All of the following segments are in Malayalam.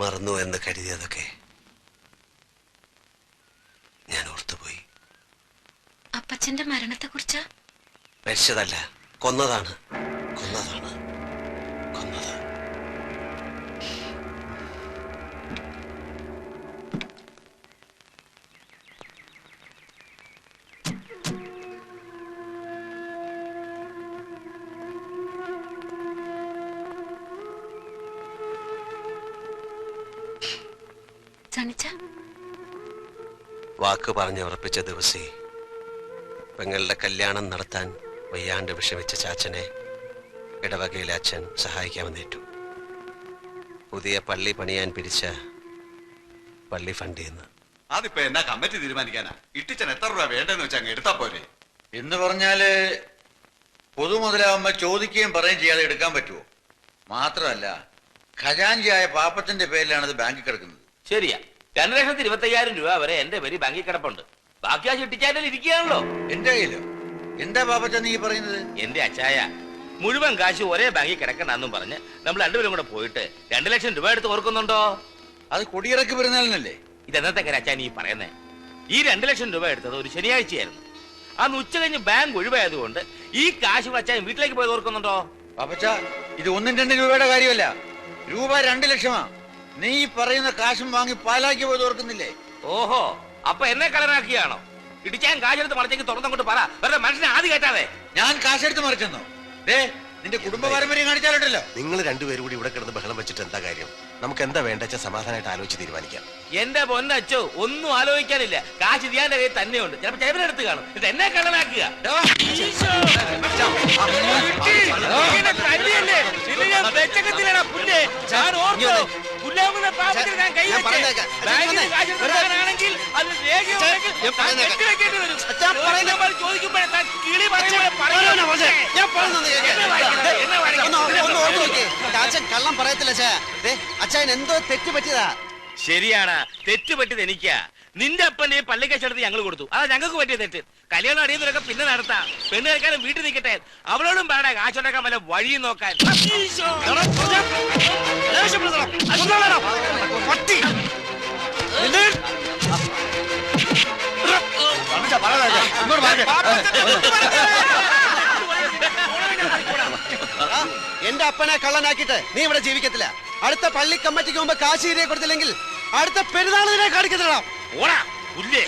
മറന്നു എന്ന് കരുതിയതൊക്കെ ഞാൻ ഓർത്തുപോയി. അപ്പച്ചന്റെ മരണത്തെ കുറിച്ചാ? മരിച്ചതല്ല, കൊന്നതാണ്. കൊന്നത് വാക്ക് പറഞ്ഞ് ഉറപ്പിച്ച ദിവസേ പെങ്ങളുടെ കല്യാണം നടത്താൻ വയ്യാണ്ട് വിഷമിച്ച ചാച്ചനെ ഇടവകയിലെ അച്ഛൻ സഹായിക്കാമെന്നേറ്റു. പുതിയ പള്ളി പണിയാൻ പിരിച്ച പള്ളി ഫണ്ട് എന്ന്. അതിപ്പോ എന്നാ കമ്മിറ്റി തീരുമാനിക്കാനാ? ഇട്ടിച്ചൻ എത്ര രൂപ വേണ്ടെന്ന് വെച്ചാൽ അങ്ങ് എടുത്താ പോരെ. എന്ന് പറഞ്ഞാല് പൊതുമുതലാവുമ്പോ ചോദിക്കുകയും പറയുകയും ചെയ്യാതെ എടുക്കാൻ പറ്റുമോ? മാത്രമല്ല ഖജാൻജിയായ പാപ്പത്തിന്റെ പേരിലാണ് ഇത് ബാങ്കിൽ കിടക്കുന്നത്. ശരിയാ, 2,25,000 രൂപ വരെ എന്റെ പേര് ബാങ്കിൽ കിടപ്പുണ്ട്. ബാക്കി ആ ചിട്ടിച്ചാറ്റിൽ ഇരിക്കുകയാണല്ലോ. എന്റെ കയ്യിലോ? എന്താ പാപ്പച്ച നീ പറയുന്നത്? എന്റെ അച്ചായ മുഴുവൻ കാശ് ഒരേ ബാങ്കിൽ കിടക്കണമെന്നും പറഞ്ഞ് നമ്മൾ രണ്ടുപേരും കൂടെ പോയിട്ട് 2 ലക്ഷം രൂപ എടുത്ത് ഓർക്കുന്നുണ്ടോ? അത് കൊടിയിറക്കി പെരുന്നാളിനല്ലേ? ഇതെന്നത്തെ അച്ചായ നീ പറയുന്നേ? ഈ 2 ലക്ഷം രൂപ എടുത്തത് ഒരു ശനിയാഴ്ചയായിരുന്നു. അന്ന് ഉച്ച കഴിഞ്ഞ് ബാങ്ക് ഒഴിവായതുകൊണ്ട് ഈ കാശ് അച്ചായൻ വീട്ടിലേക്ക് പോയത് ഓർക്കുന്നുണ്ടോ? പാപ്പച്ച ഇത് 1-2 രൂപയുടെ കാര്യമല്ല, രൂപ 2 ലക്ഷമാ. നീ പറയുന്ന കാശും വാങ്ങി പാലാക്കി പോയത് ഓർക്കുന്നില്ലേ? ഓഹോ, അപ്പൊ എന്നെ കളനാക്കിയാണോ? ഇടിച്ചാൻ കാശെടുത്ത് മറിച്ചെങ്കിൽ തുറന്നങ്ങോട്ട് പറ, വെറുതെ മനുഷ്യനെ ആദ്യം കേട്ടാതെ. ഞാൻ കാശെടുത്ത് മറിച്ചെന്നോ? നിന്റെ കുടുംബ പാരമ്പര്യം കാണിച്ചാലുണ്ടല്ലോ. നിങ്ങൾ രണ്ടുപേരും കൂടി ഇവിടെ കിടന്ന് ബഹളം വെച്ചിട്ട് എന്താ കാര്യം? നമുക്ക് എന്താ വേണ്ട സമാധാനമായിട്ട് ആലോചിച്ച് തീരുമാനിക്കാം. എന്റെ പൊന്നച്ചോ, ഒന്നും ആലോചിക്കാനില്ല. കാശ് ഇതിയാന്റെ കയ്യിൽ തന്നെയുണ്ട്. ചിലപ്പോ ചെവിനെടുത്ത് കാണും. ഇത് എന്നെ കള്ളനാക്കുക. കള്ളം പറയത്തില്ല അച്ഛൻ എന്തോ തെറ്റ് പറ്റിയതാ. ശരിയാണ്, തെറ്റ് പറ്റിയത് എനിക്കാ. നിന്റെ അപ്പന്റെ പള്ളിക്കച്ചെടുത്ത് ഞങ്ങൾ കൊടുത്തു, അതാ ഞങ്ങൾക്ക് പറ്റിയ തെറ്റ്. കല്യാണം അടിയുന്നതൊക്കെ പിന്നെ നടത്താം. പെണ്ണ് കേൾക്കാനും വീട്ടിൽ നിൽക്കട്ടെ. അവളോടും പാടാ കാശുണ്ടാക്കാൻ വല്ല വഴി നോക്കാൻ. എന്റെ അപ്പനെ കള്ളനാക്കിട്ട് നീ ഇവിടെ ജീവിക്കത്തില്ല. അടുത്ത പള്ളി കമ്മിറ്റിക്ക് മുമ്പ് കാശ് തിരികെ കൊടുത്തില്ലെങ്കിൽ അടുത്ത പെരുന്നാളിനെ കാണിക്കത്തില്ല. ഓടാ പുല്ലേ.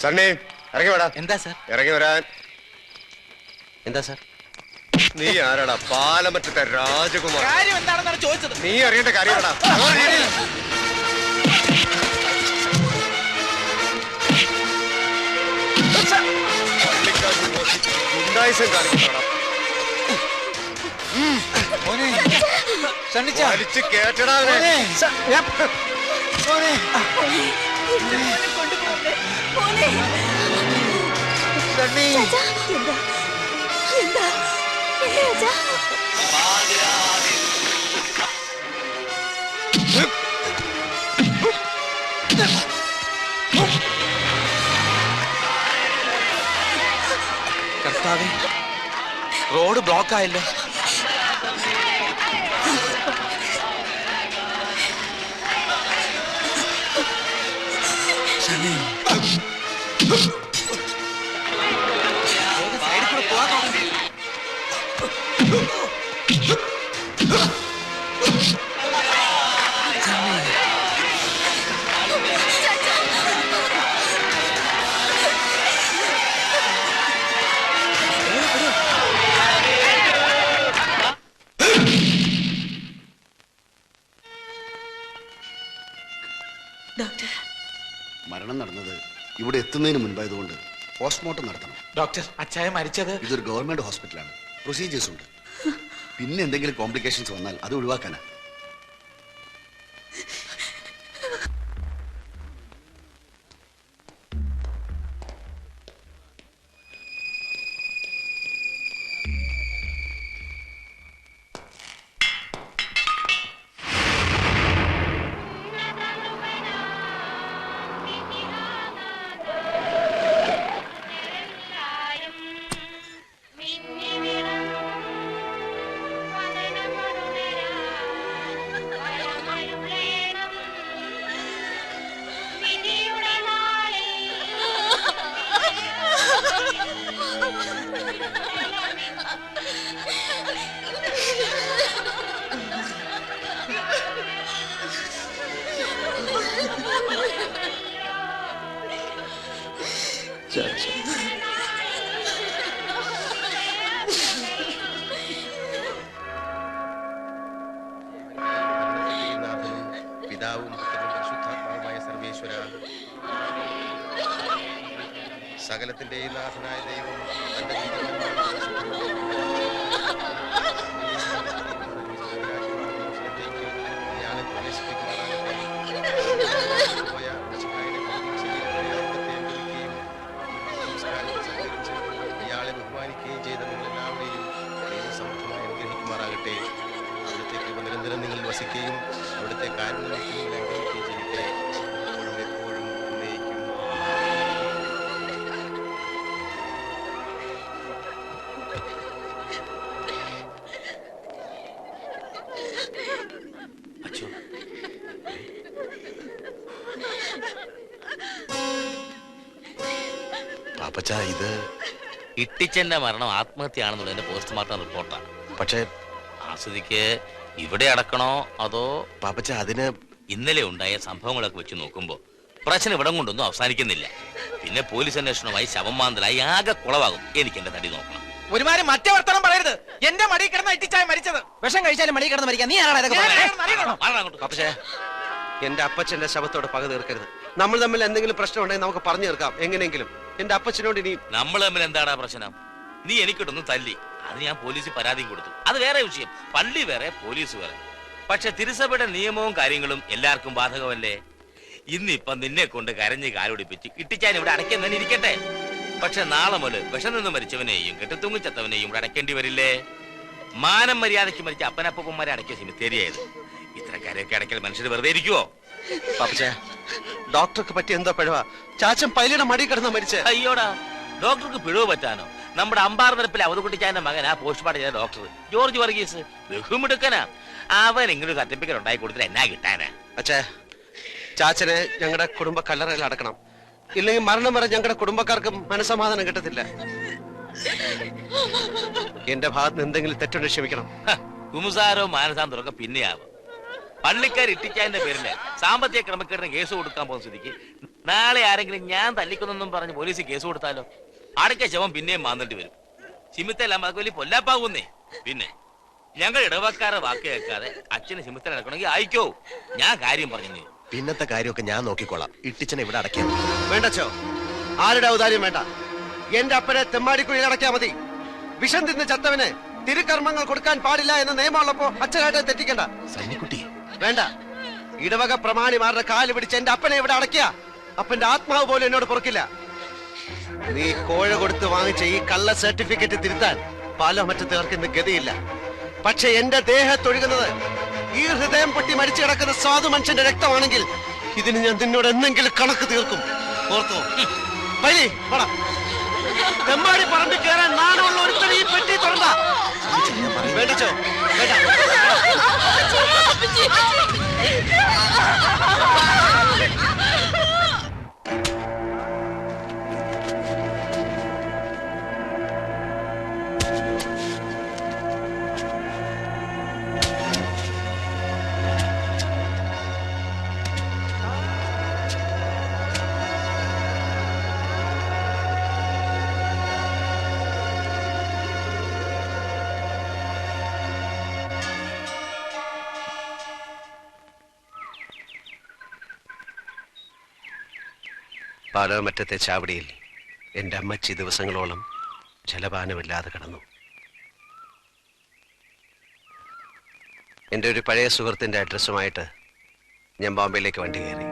സണ്ണി ഇറങ്ങി വേടാ. എന്താ സാർ? ഇറങ്ങി വരാൻ. എന്താ സാർ? നീ ആരാടാ? പാലമറ്റത്തെ രാജകുമാർ. കാര്യം എന്താണെന്നാണ് ചോദിച്ചത്. നീ അറിയേണ്ട കാര്യമാടാ. ഗുണ്ടായിസം കാണിക്കണ വലിച്ച് കേട്ടടാ. കർത്താവേ, റോഡ് ബ്ലോക്ക് ആയല്ലോ. മരണം നടന്നത് ഇവിടെ എത്തുന്നതിന് മുൻപായതുകൊണ്ട് പോസ്റ്റ്മോർട്ടം നടത്തണം. ഡോക്ടർ, അച്ചായ മരിച്ചത്? ഇതൊരു ഗവൺമെന്റ് ഹോസ്പിറ്റലാണ്, പ്രൊസീജിയേഴ്സ് ഉണ്ട്. പിന്നെ എന്തെങ്കിലും കോംപ്ലിക്കേഷൻസ് വന്നാൽ അത് ഒഴിവാക്കാനാ. പിതാവും പുത്രനും പരിശുദ്ധാത്മാവുമായ സർവേശ്വര, സകലത്തിന്റെയും നാഥനായ ദൈവം തന്റെ ഇയാളെ പ്രവേശിപ്പിക്കുവാനാകട്ടെ. ഇയാളെ ബഹുമാനിക്കുകയും ചെയ്ത നിങ്ങളെല്ലാവരെയും ദൈവസമർത്ഥമായി അനുഗ്രഹിക്കുമാറാകട്ടെ. അവിടുത്തെ കൃപ നിരന്തരം നിങ്ങൾ വസിക്കുകയും അവിടുത്തെ കാര്യങ്ങൾ നിങ്ങൾ അനുഗ്രഹിക്കുകയും ചെയ്യട്ടെ. എപ്പോഴും എപ്പോഴും എന്നേക്കും. അച്ഛോ, പാപ്പച്ച ഇത് ഇട്ടിച്ചന്റെ മരണം ആത്മഹത്യയാണെന്നുള്ളതിന്റെ പോസ്റ്റ്മോർട്ടം റിപ്പോർട്ടാണ്. പക്ഷേ ആസ്വദിക്ക് ഇവിടെ അടക്കണോ അതോ പാപ്പച്ച അതിന് ഇന്നലെ ഉണ്ടായ സംഭവങ്ങളൊക്കെ വെച്ച് നോക്കുമ്പോ പ്രശ്നം ഇവിടം കൊണ്ടൊന്നും അവസാനിക്കുന്നില്ല. പിന്നെ പോലീസ് അന്വേഷണമായി ശവം മാന്തലായി ആകെ കുളവാകും. എനിക്ക് എന്റെ തടി നോക്കണം. ഒരുമാതിരി മറ്റേ വർത്തമാനം പറയരുത്. എന്റെ മടി കിടന്ന ഇട്ടിച്ചായ മരിച്ചത്. വിഷം കഴിച്ചാലും മടി കിടന്ന് മരിക്കാൻ നീ പക്ഷേ എന്റെ അപ്പച്ചന്റെ ശവത്തോട് പക തീർക്കരുത്. നമ്മൾ തമ്മിൽ എന്തെങ്കിലും പ്രശ്നം ഉണ്ടെങ്കിൽ നമുക്ക് പറഞ്ഞു തീർക്കാം എങ്ങനെയെങ്കിലും. എന്റെ അപ്പച്ചനോട് ഇനി നമ്മൾ തമ്മിൽ എന്താടാ പ്രശ്നം? നീ എനിക്കിട്ടൊന്ന് തല്ലി, അത് ഞാൻ പോലീസിൽ പരാതിയും കൊടുത്തു. അത് വേറെ വിഷയം. പള്ളി വേറെ, പോലീസ് വേറെ. പക്ഷെ തിരുസഭയുടെ നിയമവും കാര്യങ്ങളും എല്ലാവർക്കും ബാധകമല്ലേ? ഇന്നിപ്പം നിന്നെ കൊണ്ട് കരഞ്ഞ് കാലൊടിപ്പിച്ച് ഇട്ടിച്ചാൻ ഇവിടെ അടയ്ക്കുന്നതിന് ഇരിക്കട്ടെ. പക്ഷെ നാളെ മുതൽ വിഷം നിന്ന് മരിച്ചവനെയും കെട്ടുത്തൂങ്ങി ചത്തവനെയും ഇവിടെ അടയ്ക്കേണ്ടി വരില്ലേ? മാനം മര്യാദയ്ക്ക് മരിച്ച അപ്പനപ്പന്മാരെ അടയ്ക്കിയ സിമിത്തേരിയായത്. ഇത്തരക്കാരെയൊക്കെ അടയ്ക്കൽ മനുഷ്യർ വെറുതെ ഇരിക്കുവോ? പാപ്പച്ചേ, ഡോക്ടർക്ക് പറ്റി എന്താ പിഴവ? ചാച്ചൻ പൈലിയുടെ മടി കിടന്ന മരിച്ചേ. അയ്യോടാ, ഡോക്ടർക്ക് പിഴവ് പറ്റാനോ? നമ്മുടെ അമ്പാർ നിരപ്പിൽ അവധുകുട്ടിച്ചാന്റെ മകൻ ആ പോസ്റ്റ്മോർട്ടം ചെയ്ത ഡോക്ടർ ജോർജ് വർഗീസ് ബഹുമിടുക്കനാ. അവൻ ഇങ്ങനൊരു സർട്ടിഫിക്കറ്റ് ഉണ്ടായി കൊടുത്തിട്ട് എന്നാ കിട്ടാനാ? അച്ഛേ, ചാച്ചനെ ഞങ്ങളുടെ കുടുംബ കല്ലറയിൽ അടക്കണം. ഇല്ലെങ്കിൽ മരണം വരെ ഞങ്ങളുടെ കുടുംബക്കാർക്ക് മനസമാധാനം കിട്ടത്തില്ല. എന്റെ ഭാഗത്ത് നിന്ന് എന്തെങ്കിലും തെറ്റുണ്ട് ക്ഷമിക്കണം. കുമുസാരോ മാനസാന്തരമൊക്കെ പിന്നെയാവും. പള്ളിക്കാർ ഇട്ടിച്ചാന്റെ പേരില് സാമ്പത്തിക ക്രമക്കേടിന് കേസ് കൊടുക്കാൻ പോകുന്ന സ്ഥിതിക്ക് നാളെ ആരെങ്കിലും ഞാൻ തല്ലിക്കൊന്നും പറഞ്ഞ് പോലീസ് കേസ് കൊടുത്താലോ? അടയ്ക്ക ശവം പിന്നെയും മാന്തേണ്ടി വരും. ചിമിത്തെല്ലാം അത് വലിയ പൊല്ലാപ്പാകുന്നേ. പിന്നെ ഞങ്ങൾ ഇടവക്കാരെ വാക്ക് കേൾക്കാതെ അച്ഛന് ചിമിത്തൽ നടക്കണമെങ്കിൽ അയക്കോ. ഞാൻ കാര്യം പറഞ്ഞു. പിന്നത്തെ കാര്യമൊക്കെ ഞാൻ നോക്കിക്കോളാം. ഇട്ടിച്ചനെ ഇവിടെ അടയ്ക്കാം. വേണ്ടച്ചോ, ആരുടെ ഔദാര്യം വേണ്ട. എന്റെ അപ്പനെ തെമ്മാടിക്കുഴിയിൽ അടയ്ക്കാ മതി. വിഷം തിന്ന് ചത്തവന് തിരുക്കർമ്മങ്ങൾ കൊടുക്കാൻ പാടില്ല എന്ന നിയമമുള്ളപ്പോ അച്ഛനായിട്ട് തെറ്റിക്കണ്ട. സന്നിക്കുട്ടി വേണ്ട. ഇടവക പ്രമാണിമാരുടെ കാല് പിടിച്ച് എന്റെ അപ്പനെ ഇവിടെ അടയ്ക്കുക. അപ്പന്റെ ആത്മാവ് പോലും എന്നോട് പൊറുക്കില്ല. നീ കോഴ കൊടുത്ത് വാങ്ങിച്ച ഈ കള്ള സർട്ടിഫിക്കറ്റ് തിരുത്താൻ പല മറ്റത്തേർക്ക് ഇന്ന് ഗതിയില്ല. പക്ഷെ എന്റെ ദേഹത്തൊഴുകുന്നത് ഈ ഹൃദയം പൊട്ടി മരിച്ചു കിടക്കുന്ന സാധു മനുഷ്യന്റെ രക്തമാണെങ്കിൽ ഇതിന് ഞാൻ നിന്നോട് എന്തെങ്കിലും കണക്ക് തീർക്കും. ഓർത്തോ? പൈലി പോടാ. തെമ്മാടി പറമ്പിൽ കയറാൻ നാണമുള്ള ഒരുത്തൻ ഈ പെട്ടി തുറന്ന. വേണ്ടച്ചോ, വേണ്ട. പാലോമറ്റത്തെ ചാവടിയിൽ എൻ്റെ അമ്മച്ചി ദിവസങ്ങളോളം ജലപാനമില്ലാതെ കിടന്നു. എൻ്റെ ഒരു പഴയ സുഹൃത്തിൻ്റെ അഡ്രസ്സുമായിട്ട് ഞാൻ ബോംബെയിലേക്ക് വണ്ടി കയറി.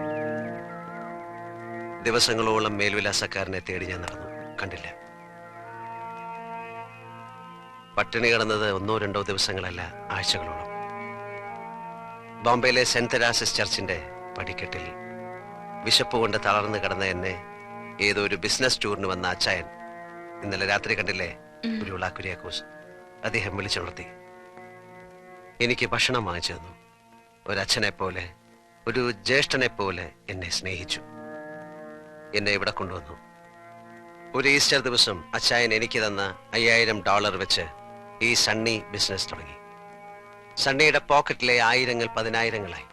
ദിവസങ്ങളോളം മേൽവിലാസക്കാരനെ തേടി ഞാൻ നടന്നു, കണ്ടില്ല. പട്ടിണി കിടന്നത് 1-2 ദിവസങ്ങളല്ല, ആഴ്ചകളോളം. ബോംബെയിലെ സെന്റ് തെരാസസ് ചർച്ചിന്റെ പടിക്കെട്ടിൽ വിശപ്പ് കൊണ്ട് തളർന്നു കിടന്ന എന്നെ ഏതോ ഒരു ബിസിനസ് ടൂറിന് വന്ന അച്ചായൻ ഇന്നലെ രാത്രി കണ്ടില്ലേ, ഒരു കുര്യാക്കോസ്, അദ്ദേഹം വിളിച്ചുണർത്തി. എനിക്ക് ഭക്ഷണം വാങ്ങിച്ചു തന്നു. ഒരച്ഛനെ പോലെ, ഒരു ജ്യേഷ്ഠനെ പോലെ എന്നെ സ്നേഹിച്ചു. എന്നെ ഇവിടെ കൊണ്ടുവന്നു. ഒരു ഈസ്റ്റർ ദിവസം അച്ചായൻ എനിക്ക് തന്ന $5000 വെച്ച് ഈ സണ്ണി ബിസിനസ് തുടങ്ങി. സണ്ണിയുടെ പോക്കറ്റിലെ ആയിരങ്ങൾ 10,000-ങ്ങളായി.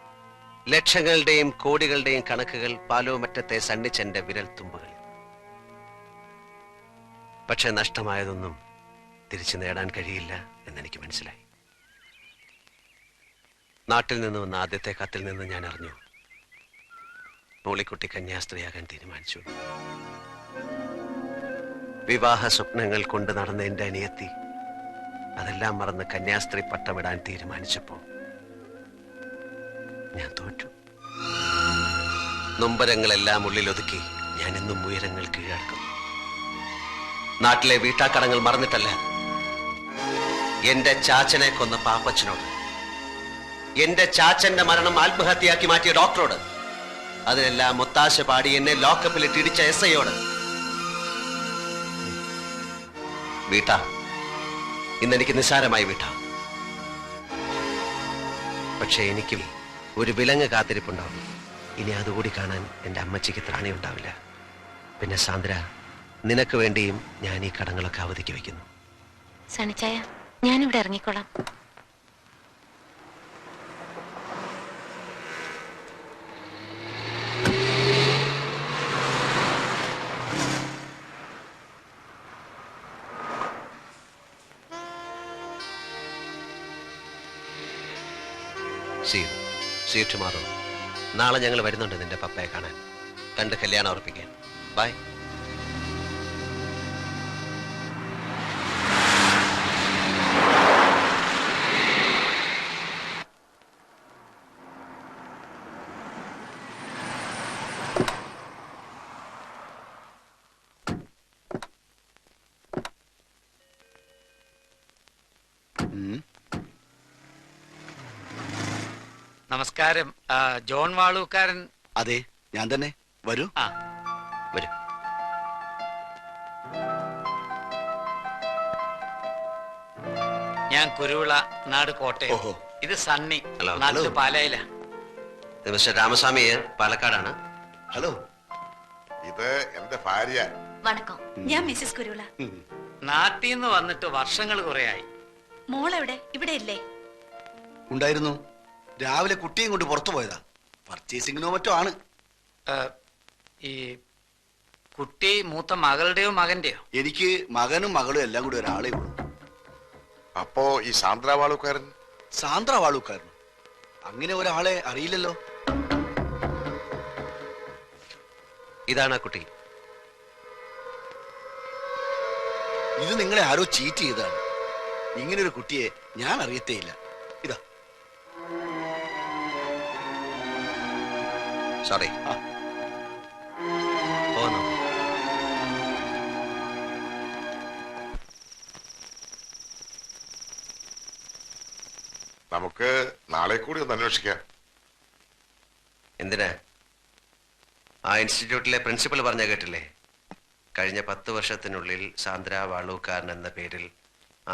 ലക്ഷങ്ങളുടെയും കോടികളുടെയും കണക്കുകൾ പാലോമറ്റത്തെ സണ്ണിച്ചന്റെ വിരൽ തുമ്പുകൾ. പക്ഷെ നഷ്ടമായതൊന്നും തിരിച്ചു നേടാൻ കഴിയില്ല എന്നെനിക്ക് മനസ്സിലായി. നാട്ടിൽ നിന്ന് വന്ന ആദ്യത്തെ കത്തിൽ നിന്ന് ഞാൻ അറിഞ്ഞു മോളിക്കുട്ടി കന്യാസ്ത്രീയാകാൻ തീരുമാനിച്ചു. വിവാഹ സ്വപ്നങ്ങൾ കൊണ്ട് നടന്ന എന്റെ അനിയത്തി അതെല്ലാം മറന്ന് കന്യാസ്ത്രീ പട്ടമിടാൻ തീരുമാനിച്ചപ്പോ ഞാൻ തോറ്റു. നൊമ്പരങ്ങളെല്ലാം ഉള്ളിലൊതുക്കി ഞാൻ ഇന്നും ഉയരങ്ങൾ കീഴടക്കും. നാട്ടിലെ വീട്ടാക്കടങ്ങൾ മറന്നിട്ടല്ല, എന്റെ ചാച്ചനെ കൊന്ന പാപ്പച്ചനോട്, എന്റെ ചാച്ചന്റെ മരണം ആത്മഹത്യയാക്കി മാറ്റിയ ഡോക്ടറോട്, അതിനെല്ലാം ഒത്താശ പാടി എന്നെ ലോക്കപ്പിലിട്ട് ഇടിച്ച SIയോട്. വീട്ടാ, ഇന്നെനിക്ക് നിസ്സാരമായി വീട്ടാ. പക്ഷെ എനിക്കും ഒരു വിലങ്ങ് കാത്തിരിപ്പുണ്ടാവും. ഇനി അതുകൂടി കാണാൻ എന്റെ അമ്മച്ചിക്ക് ത്രാണിയുണ്ടാവില്ല. പിന്നെ സാന്ദ്ര, നിനക്ക് വേണ്ടിയും ഞാൻ ഈ കടങ്ങളൊക്കെ അവധിക്ക് വെക്കുന്നു. സണിച്ചായ, ഞാനിവിടെ ഇറങ്ങിക്കോളാം. See you tomorrow. നാളെ ഞങ്ങൾ വരുന്നുണ്ട് നിന്റെ പപ്പയെ കാണാൻ, കണ്ട് കല്യാണം ഉറപ്പിക്കാൻ. ബൈ. നമസ്കാരം. ജോൺ വാളൂക്കാരൻ? അതെ, ഞാൻ തന്നെ. വരൂ. വരൂ. ഞാൻ കുരുവിള, നാട് കോട്ടയം. ഇത് സണ്ണി, ഹലോ. നാട്ടില് പാലയില. മിസ്റ്റർ രാമസ്വാമി പാലക്കാടാണ്. ഹലോ, ഇത് എന്റെ ഭാര്യ. വണക്കം, ഞാൻ മിസ്സിസ് കുരുള. നാട്ടിൽ നിന്ന് വന്നിട്ട് വർഷങ്ങൾ കുറയായി. മോളെവിടെ? ഇവിടെ ഇല്ലേ? ഉണ്ടായിരുന്നു. രാവിലെ കുട്ടിയും കൊണ്ട് പുറത്തു പോയതാ. പർച്ചേസിങ്ങിനോ മറ്റോ ആണ്. ഈ കുട്ടി മൂത്ത മകളുടെയോ മകന്റെയോ? എനിക്ക് മകനും മകളും എല്ലാം കൂടി ഒരാളെ ഉള്ളൂ. അപ്പോ ഈ സാന്ദ്ര വാളൂക്കാരൻ? സാന്ദ്ര വാളൂക്കാരൻ? അങ്ങനെ ഒരാളെ അറിയില്ലല്ലോ. ഇതാണ് ആ കുട്ടി. ഇത് നിങ്ങളെ ആരോ ചീറ്റ് ചെയ്തതാണ്. ഇങ്ങനൊരു കുട്ടിയെ ഞാൻ അറിയത്തേയില്ല. ഇതാ. സോറി. പോന്നു. നമുക്ക് നാളെ കൂടി ഒന്ന് അന്വേഷിക്കാം. എന്തിനാ? ആ ഇൻസ്റ്റിറ്റ്യൂട്ടിലെ പ്രിൻസിപ്പൽ പറഞ്ഞ കേട്ടില്ലേ? കഴിഞ്ഞ 10 വർഷത്തിനുള്ളിൽ സാന്ദ്ര വാളൂക്കാരൻ എന്ന പേരിൽ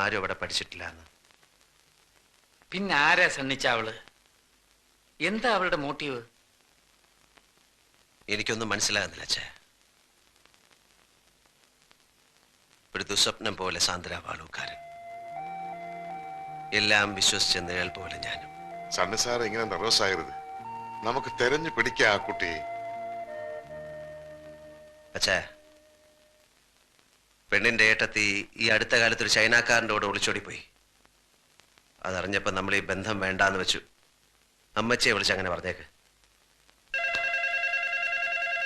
ആരും അവിടെ പഠിച്ചിട്ടില്ല എന്ന്. പിന്നെ ആരാ സണ്ണിച്ച അവള്? എന്താ അവളുടെ മോട്ടീവ്? എനിക്കൊന്നും മനസ്സിലാകുന്നില്ല അച്ഛാ. ഒരു ദുസ്വപ്നം പോലെ സാന്ദ്ര വാളൂക്കാരൻ, എല്ലാം വിശ്വസിച്ച നിഴൽ പോലെ ഞാനും. സണ്ണി സാർ ഇങ്ങനെ നെർവസ് ആകരുത്. നമുക്ക് തെരഞ്ഞു പിടിക്കാം ആ കുട്ടിയെ. അച്ഛാ, പെണ്ണിന്റെ ഏട്ടത്തി ഈ അടുത്ത കാലത്ത് ഒരു ചൈനക്കാരൻ്റെ കൂടെ ഒളിച്ചോടിപ്പോയി. അതറിഞ്ഞപ്പോ നമ്മൾ ഈ ബന്ധം വേണ്ടാന്ന് വെച്ചു. അമ്മച്ചിയെ വിളിച്ച് അങ്ങനെ പറഞ്ഞേക്ക്.